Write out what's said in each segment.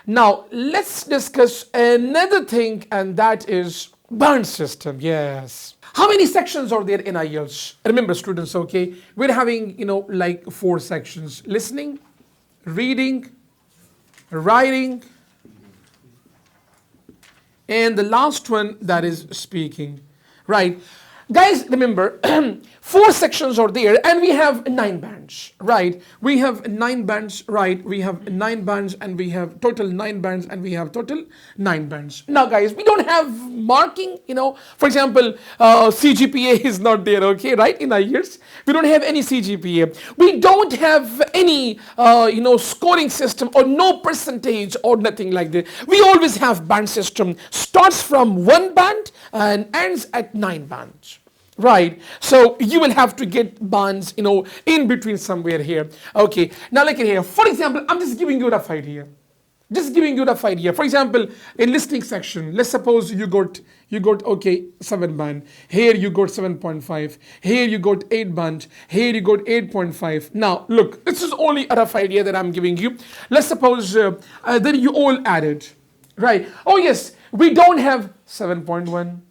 Now, let's discuss another thing, and that is band system. Yes. How many sections are there in IELTS? Remember, students, okay, we're having, like 4 sections: listening, reading, writing, and the last one, that is speaking, right? Guys, remember, 4 sections are there, and we have 9 bands, right? We have 9 bands, right? We have 9 bands, and we have total 9 bands, and we have total 9 bands. Now, guys, we don't have marking, for example, CGPA is not there, okay, right? In our years, we don't have any CGPA. We don't have any, scoring system, or no percentage or nothing like that. We always have band system. Starts from 1 band and ends at 9 bands. Right, so you will have to get bands, in between somewhere here. Okay, now look at here. For example, I'm just giving you a rough idea. For example, in listening section, let's suppose you got okay 7 band. Here you got 7.5. Here you got 8 band. Here you got 8.5. Now look, this is only a rough idea that I'm giving you. Let's suppose then you all added, right? Oh yes, we don't have 7.1.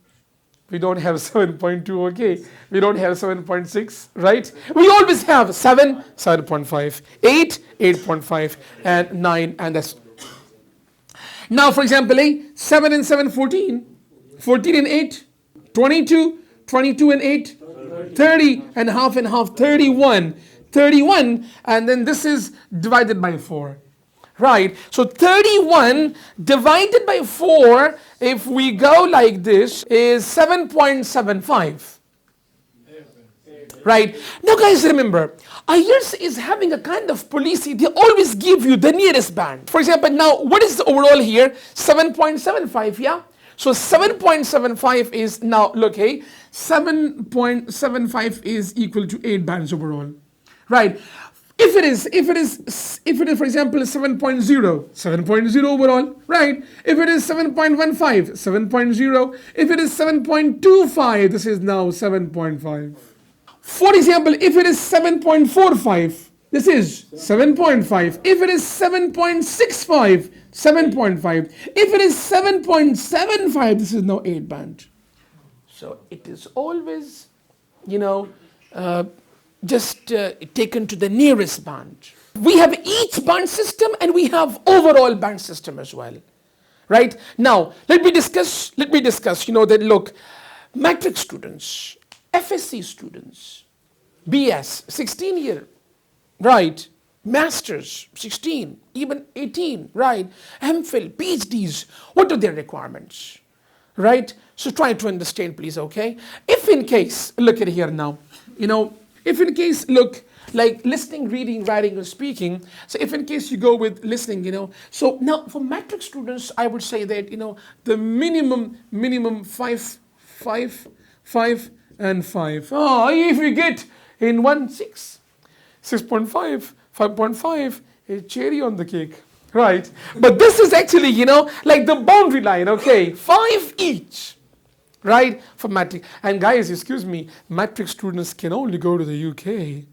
We don't have 7.2, okay? We don't have 7.6, right? We always have 7, 7.5, 8, 8.5, and 9, and that's... Now, for example, 7 and 7, 14, 14 and 8, 22, 22 and 8, 30 and half, 31, 31, and then this is divided by 4. Right, so 31 divided by 4, if we go like this, is 7.75. Right, now guys, remember, IELTS is having a kind of policy. They always give you the nearest band. For example, now what is the overall here? 7.75, yeah? So 7.75 is, now look, hey, 7.75 is equal to 8 bands overall. Right. If it is, for example, 7.0 overall, right? If it is 7.15, 7.0. If it is 7.25, this is now 7.5. For example, if it is 7.45, this is 7.5. If it is 7.65, 7.5. If it is 7.75, this is now 8 band. So it is always, just taken to the nearest band. We have each band system, and we have overall band system as well, right? Now, let me discuss, that look, matric students, FSC students, BS, 16 year, right? Masters, 16, even 18, right? MPhil, PhDs, what are their requirements, right? So try to understand, please, okay? If in case, look at here now, if in case, look, like listening, reading, writing, or speaking, so if in case you go with listening, so now for matric students, I would say that, the minimum 5, and 5. Oh, if you get in 1, 6, 6.5, 5.5, a cherry on the cake, right? But this is actually, like the boundary line, okay? 5 each. Right, for matric. And guys, excuse me, matric students can only go to the UK.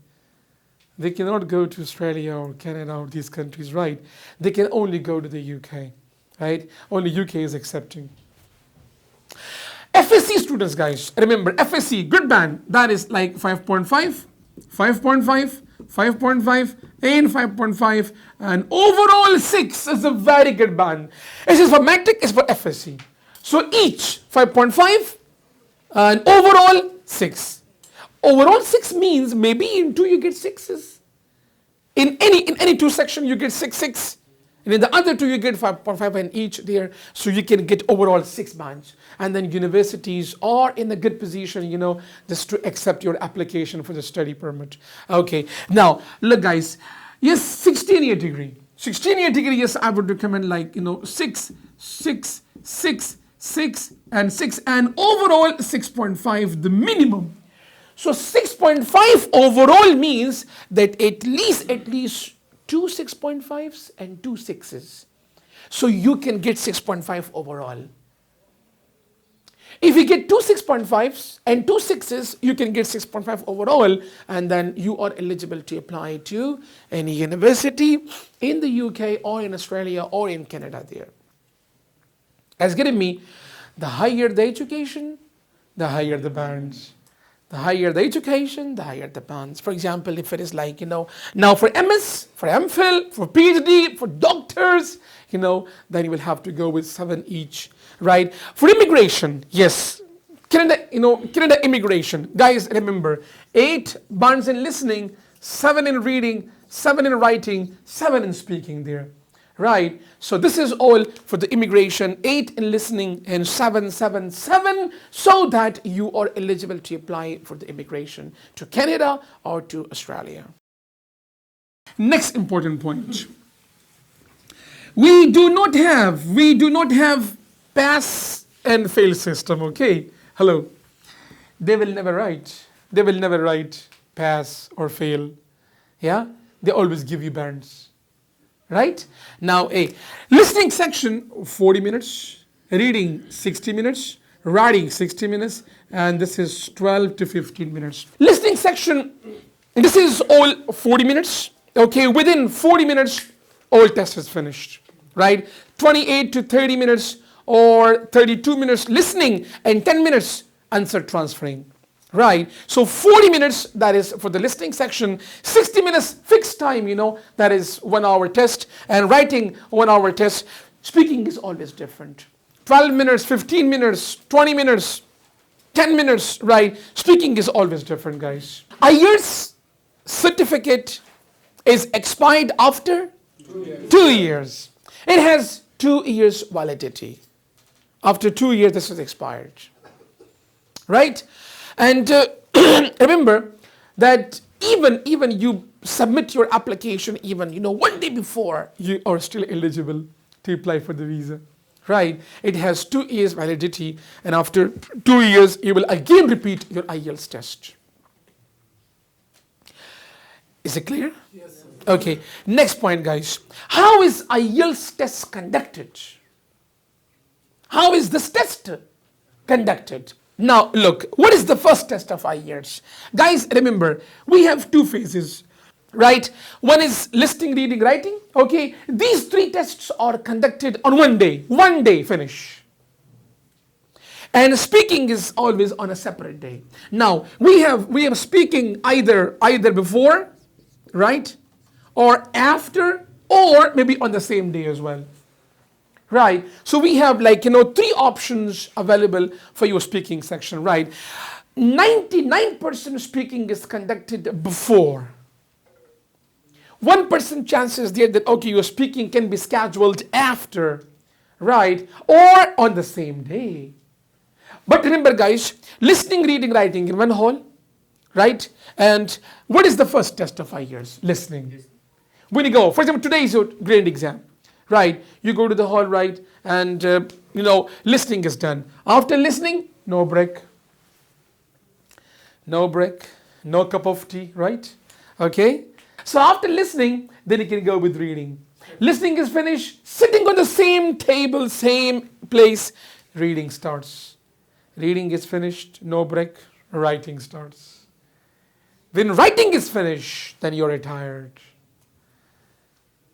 They cannot go to Australia or Canada or these countries, right? They can only go to the UK, right? Only UK is accepting. FSC students, guys, remember, FSC, good band, that is like 5.5, 5.5, 5.5, and 5.5, and overall 6 is a very good band. This is for matric, it's for FSC. So each 5.5 and overall 6. Overall 6 means maybe in 2 you get 6s. In any 2 section you get 6, 6. And in the other 2 you get 5.5 and each there. So you can get overall 6 bands. And then universities are in a good position, just to accept your application for the study permit. Okay, now look guys, yes, 16-year degree. 16-year degree, yes, I would recommend like, 6, 6, 6, 6 and 6, and overall 6.5 the minimum. So 6.5 overall means that at least 2 6.5s and 2 6s. So you can get 6.5 overall. If you get two 6.5s and two 6s, you can get 6.5 overall, and then you are eligible to apply to any university in the UK or in Australia or in Canada there. As getting me, the higher the education, the higher the bands. The higher the education, the higher the bands. For example, if it is like, now for MS, for MPhil, for PhD, for doctors, then you will have to go with 7 each, right? For immigration, yes, Canada immigration. Guys, remember, 8 bands in listening, 7 in reading, 7 in writing, 7 in speaking there. Right, so this is all for the immigration, 8 in listening and 7, 7, 7, so that you are eligible to apply for the immigration to Canada or to Australia. Next important point. We do not have pass and fail system, okay? Hello. They will never write pass or fail. Yeah? They always give you bands. Right? Now, listening section 40 minutes, reading 60 minutes, writing 60 minutes, and this is 12 to 15 minutes. Listening section, this is all 40 minutes. Okay, within 40 minutes, all test is finished. Right? 28 to 30 minutes or 32 minutes listening and 10 minutes answer transferring. Right, so 40 minutes, that is for the listening section, 60 minutes fixed time, that is 1 hour test, and writing 1 hour test. Speaking is always different. 12 minutes, 15 minutes, 20 minutes, 10 minutes, right? Speaking is always different, guys. IELTS certificate is expired after 2 years. It has 2 years validity. After 2 years, this is expired. Right? And remember that even you submit your application, even 1 day before, you are still eligible to apply for the visa. Right? It has 2 years validity, and after 2 years, you will again repeat your IELTS test. Is it clear? Yes. Okay. Next point, guys. How is IELTS test conducted? How is this test conducted? Now, look, what is the first test of IELTS? Guys, remember, we have 2 phases, right? One is listening, reading, writing. Okay, these 3 tests are conducted on 1 day finish. And speaking is always on a separate day. Now, we have speaking either before, right? Or after, or maybe on the same day as well. Right, so we have 3 options available for your speaking section, right? 99% speaking is conducted before. 1% chances there that, okay, your speaking can be scheduled after, right? Or on the same day. But remember, guys, listening, reading, writing in one hall, right? And what is the first test of IELTS? Listening. When you go, for example, today is your grade exam. Right, you go to the hall, right, and listening is done. After listening, no break, no cup of tea, right? Okay, so after listening, then you can go with reading. Listening is finished, sitting on the same table, same place, reading starts. Reading is finished, no break, writing starts. When writing is finished, then you're retired.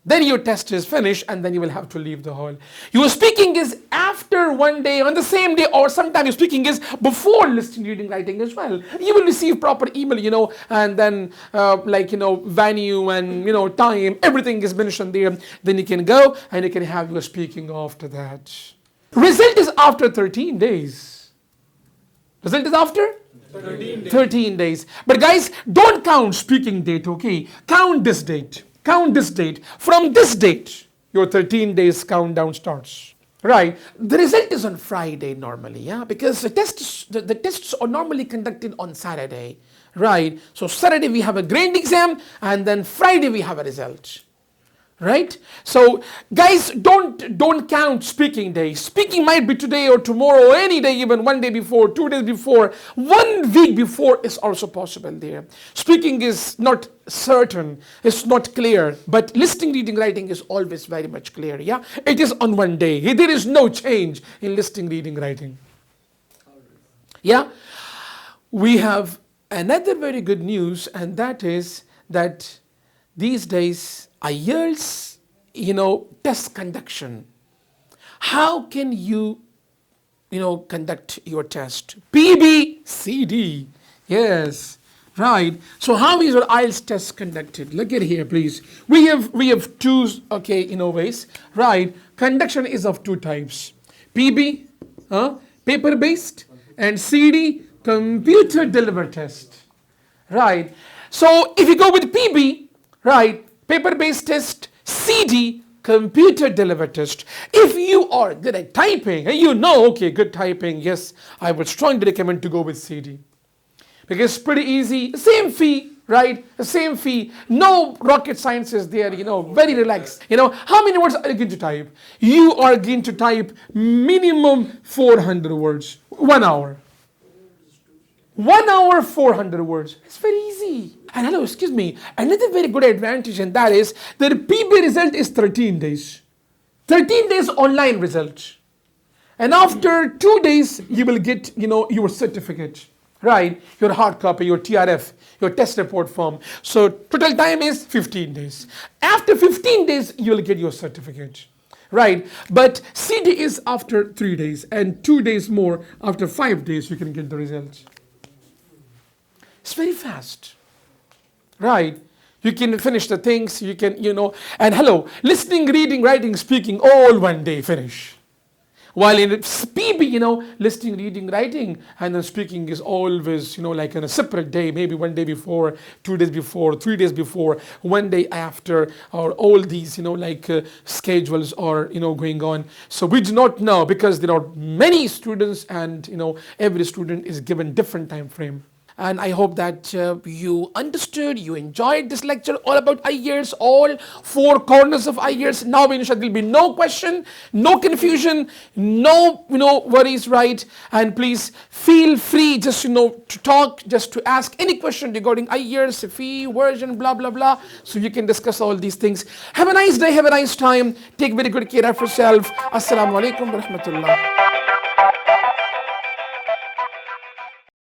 Then your test is finished, and then you will have to leave the hall. Your speaking is after 1 day, on the same day, or sometimes your speaking is before listening, reading, writing as well. You will receive proper email, and then venue and time, everything is mentioned there. Then you can go and you can have your speaking after that. Result is after 13 days. Result is after 13 days. But guys, don't count speaking date, okay? Count this date. Count this date. From this date, your 13 days countdown starts. Right? The result is on Friday normally, yeah? Because the tests are normally conducted on Saturday. Right? So Saturday we have a grade exam, and then Friday we have a result. Right? So guys, don't count speaking days. Speaking might be today or tomorrow or any day, even 1 day before, 2 days before, 1 week before is also possible there. Speaking is not certain, it's not clear, but listening, reading, writing is always very much clear. Yeah, it is on 1 day. There is no change in listening, reading, writing. Yeah, we have another very good news, and that is that these days IELTS, test conduction. How can you conduct your test? PBCD. Yes, right. So how is your IELTS test conducted? Look at here, please. We have two ways. Right. Conduction is of two types. PB, paper based, and CD, computer delivered test. Right. So if you go with PB, right, paper based test, CD, computer delivered test. If you are good at typing, and okay, good typing, yes, I would strongly recommend to go with CD. Because it's pretty easy, same fee, right? The same fee, no rocket science is there, very relaxed. How many words are you going to type? You are going to type minimum 400 words, 1 hour. 1 hour, 400 words. It's very easy. And hello, excuse me, another very good advantage, and that is the PB result is 13 days. 13 days online result. And after 2 days, you will get, your certificate, right? Your hard copy, your TRF, your test report form. So total time is 15 days. After 15 days, you will get your certificate. Right, but CD is after 3 days, and 2 days more, after 5 days, you can get the results. It's very fast, right? You can finish the things, you can, and hello, listening, reading, writing, speaking, all 1 day finish. While in PB, listening, reading, writing, and then speaking is always, like on a separate day, maybe 1 day before, 2 days before, 3 days before, 1 day after, or all these, schedules are, going on. So we do not know, because there are many students, and, every student is given different time frame. And I hope that you understood, you enjoyed this lecture all about IELTS, all 4 corners of IELTS. Now, inshallah, there will be no question, no confusion, no worries, right? And please feel free just to talk, just to ask any question regarding IELTS, fee, version, blah blah blah. So you can discuss all these things. Have a nice day, have a nice time. Take very good care of yourself. Assalamu alaikum wa rahmatullah.